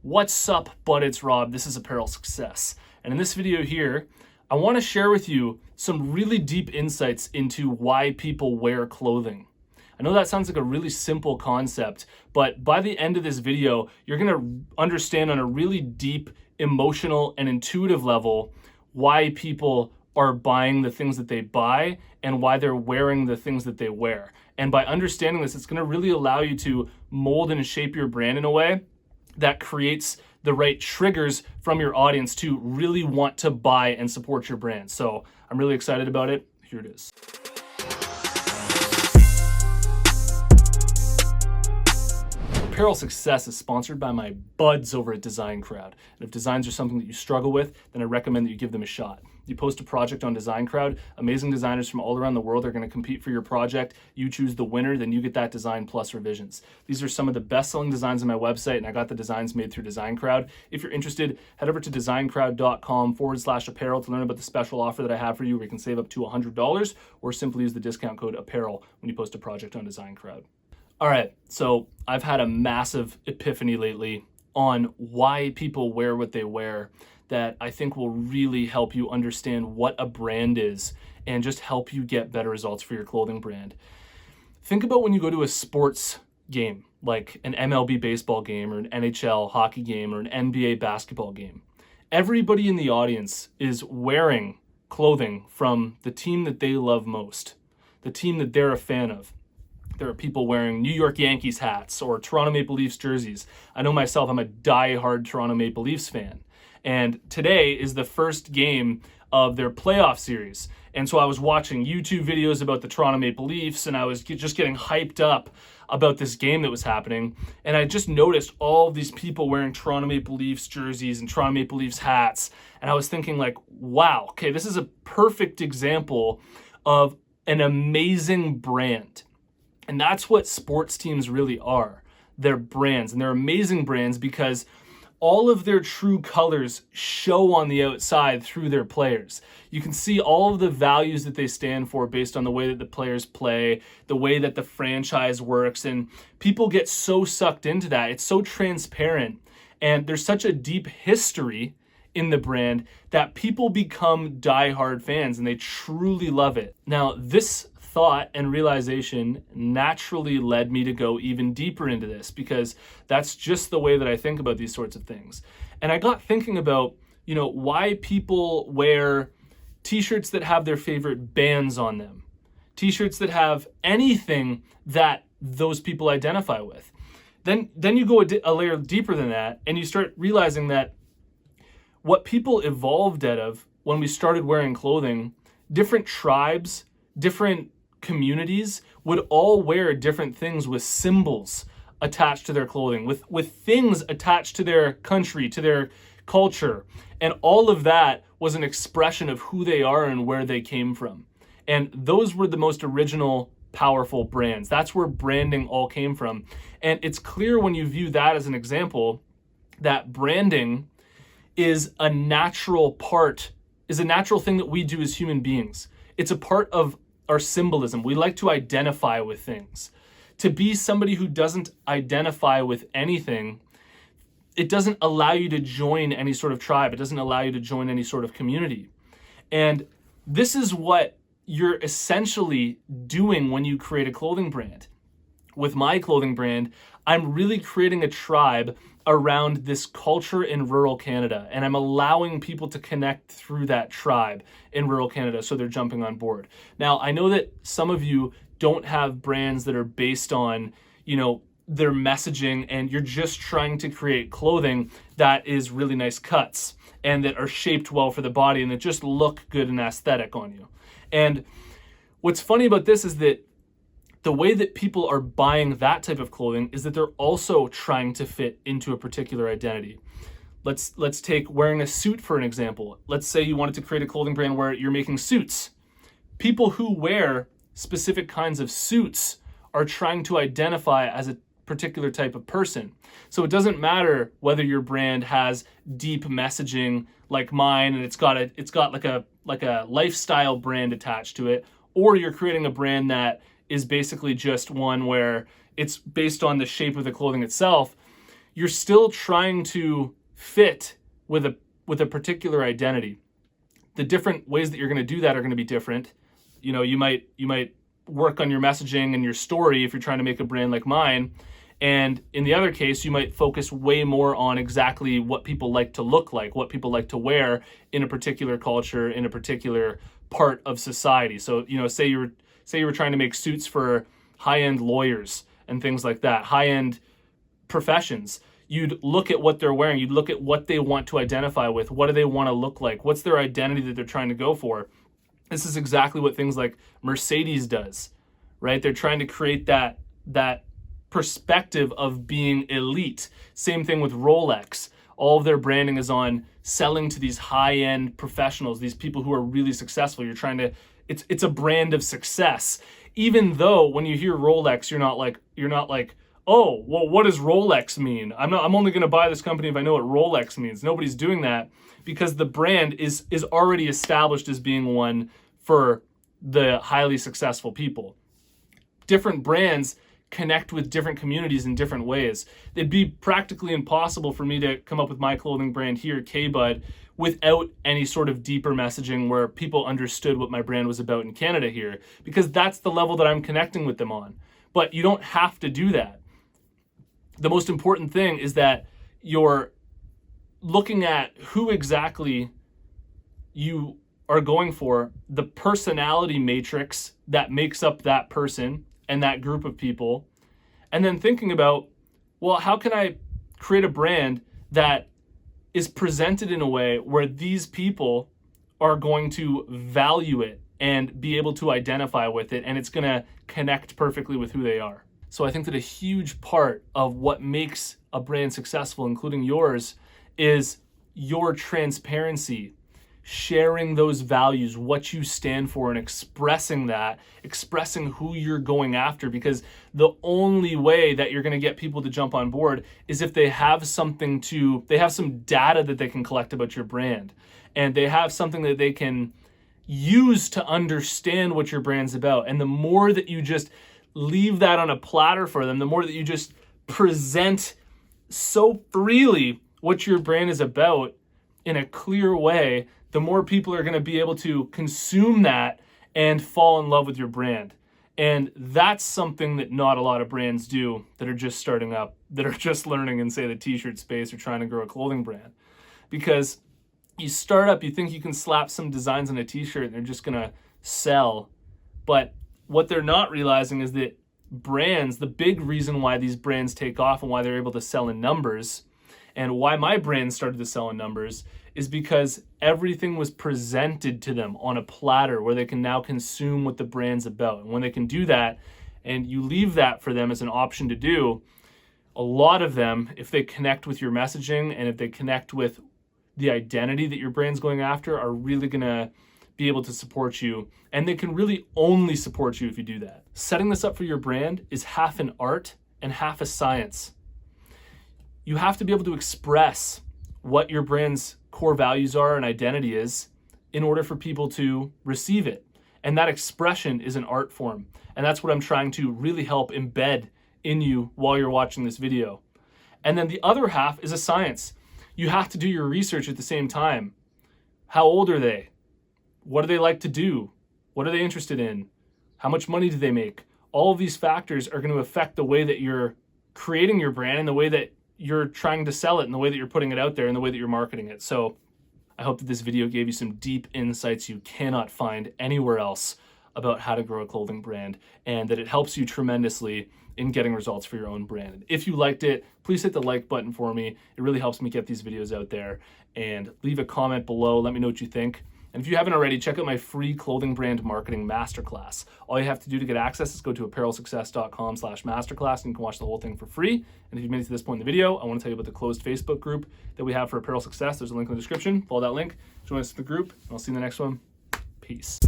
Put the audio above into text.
What's up, bud? It's Rob. This is Apparel Success. And in this video here, I want to share with you some really deep insights into why people wear clothing. I know that sounds like a really simple concept, but by the end of this video, you're going to understand on a really deep, emotional, and intuitive level why people are buying the things that they buy and why they're wearing the things that they wear. And by understanding this, it's going to really allow you to mold and shape your brand in a way that creates the right triggers from your audience to really want to buy and support your brand. So I'm really excited about it. Here it is. Apparel Success is sponsored by my buds over at Design Crowd. And if designs are something that you struggle with, then I recommend that you give them a shot. You post a project on Design Crowd, amazing designers from all around the world are going to compete for your project. You choose the winner, then you get that design plus revisions. These are some of the best-selling designs on my website, and I got the designs made through Design Crowd. If you're interested, head over to designcrowd.com/apparel to learn about the special offer that I have for you where you can save up to $100 or simply use the discount code APPAREL when you post a project on Design Crowd. All right, so I've had a massive epiphany lately on why people wear what they wear that I think will really help you understand what a brand is and just help you get better results for your clothing brand. Think about when you go to a sports game, like an MLB baseball game or an NHL hockey game or an NBA basketball game. Everybody in the audience is wearing clothing from the team that they love most, the team that they're a fan of. There are people wearing New York Yankees hats or Toronto Maple Leafs jerseys. I know myself, I'm a die-hard Toronto Maple Leafs fan. And today is the first game of their playoff series. And so I was watching YouTube videos about the Toronto Maple Leafs, and I was just getting hyped up about this game that was happening. And I just noticed all of these people wearing Toronto Maple Leafs jerseys and Toronto Maple Leafs hats. And I was thinking like, wow, okay, this is a perfect example of an amazing brand. And that's what sports teams really are. They're brands, and they're amazing brands because all of their true colors show on the outside through their players. You can see all of the values that they stand for based on the way that the players play, the way that the franchise works, and people get so sucked into that. It's so transparent, and there's such a deep history in the brand that people become diehard fans, and they truly love it. Now, this thought and realization naturally led me to go even deeper into this because that's just the way that I think about these sorts of things. And I got thinking about, why people wear t-shirts that have their favorite bands on them, t-shirts that have anything that those people identify with. Then you go a layer deeper than that, and you start realizing that what people evolved out of when we started wearing clothing, different tribes, different communities would all wear different things with symbols attached to their clothing, with things attached to their country, to their culture. And all of that was an expression of who they are and where they came from. And those were the most original, powerful brands. That's where branding all came from. And it's clear when you view that as an example that branding is a natural thing that we do as human beings. It's a part of our symbolism. We like to identify with things. To be somebody who doesn't identify with anything, it doesn't allow you to join any sort of tribe. It doesn't allow you to join any sort of community. And this is what you're essentially doing when you create a clothing brand. With my clothing brand, I'm really creating a tribe around this culture in rural Canada, and I'm allowing people to connect through that tribe in rural Canada, so they're jumping on board. Now, I know that some of you don't have brands that are based on, their messaging, and you're just trying to create clothing that is really nice cuts and that are shaped well for the body and that just look good and aesthetic on you. And what's funny about this is that the way that people are buying that type of clothing is that they're also trying to fit into a particular identity. Let's take wearing a suit for an example. Let's say you wanted to create a clothing brand where you're making suits. People who wear specific kinds of suits are trying to identify as a particular type of person. So it doesn't matter whether your brand has deep messaging like mine and it's got like a lifestyle brand attached to it, or you're creating a brand that is basically just one where it's based on the shape of the clothing itself. you're still trying to fit with a particular identity. The different ways that you're going to do that are going to be different. You know, you might work on your messaging and your story if you're trying to make a brand like mine. And in the other case, you might focus way more on exactly what people like to look like, what people like to wear in a particular culture, in a particular part of society. So, you know, say you were trying to make suits for high-end lawyers and things like that, high-end professions. You'd look at what they're wearing. You'd look at what they want to identify with. What do they want to look like? What's their identity that they're trying to go for? This is exactly what things like Mercedes does, right? They're trying to create that perspective of being elite. Same thing with Rolex. All of their branding is on selling to these high-end professionals, these people who are really successful. You're trying to, it's a brand of success. Even though when you hear Rolex, you're not like, oh, well, what does Rolex mean? I'm only going to buy this company if I know what Rolex means. Nobody's doing that because the brand is already established as being one for the highly successful people. Different brands connect with different communities in different ways. It'd be practically impossible for me to come up with my clothing brand here, K-Bud, without any sort of deeper messaging where people understood what my brand was about in Canada here, because that's the level that I'm connecting with them on. But you don't have to do that. The most important thing is that you're looking at who exactly you are going for, the personality matrix that makes up that person and that group of people, and then thinking about, well, how can I create a brand that is presented in a way where these people are going to value it and be able to identify with it, and it's going to connect perfectly with who they are. So I think that a huge part of what makes a brand successful, including yours, is your transparency, sharing those values, what you stand for, and expressing that, expressing who you're going after, because the only way that you're going to get people to jump on board is if they have some data that they can collect about your brand, and they have something that they can use to understand what your brand's about. And the more that you just leave that on a platter for them, the more that you just present so freely what your brand is about in a clear way, the more people are going to be able to consume that and fall in love with your brand. And that's something that not a lot of brands do that are just starting up, that are just learning in, say, the t-shirt space or trying to grow a clothing brand. Because you start up, you think you can slap some designs on a t-shirt and they're just going to sell. But what they're not realizing is that brands, the big reason why these brands take off and why they're able to sell in numbers, and why my brand started to sell in numbers, is because everything was presented to them on a platter where they can now consume what the brand's about. And when they can do that, and you leave that for them as an option to do, a lot of them, if they connect with your messaging and if they connect with the identity that your brand's going after, are really going to be able to support you. And they can really only support you if you do that. Setting this up for your brand is half an art and half a science. You have to be able to express what your brand's core values are and identity is in order for people to receive it. And that expression is an art form. And that's what I'm trying to really help embed in you while you're watching this video. And then the other half is a science. You have to do your research at the same time. How old are they? What do they like to do? What are they interested in? How much money do they make? All of these factors are going to affect the way that you're creating your brand and the way that you're trying to sell it and the way that you're putting it out there and the way that you're marketing it. So I hope that this video gave you some deep insights you cannot find anywhere else about how to grow a clothing brand, and that it helps you tremendously in getting results for your own brand. If you liked it, please hit the like button for me. It really helps me get these videos out there. And leave a comment below. Let me know what you think. And if you haven't already, check out my free clothing brand marketing masterclass. All you have to do to get access is go to apparelsuccess.com/masterclass, and you can watch the whole thing for free. And if you've made it to this point in the video, I want to tell you about the closed Facebook group that we have for Apparel Success. There's a link in the description. Follow that link, join us in the group, and I'll see you in the next one. Peace.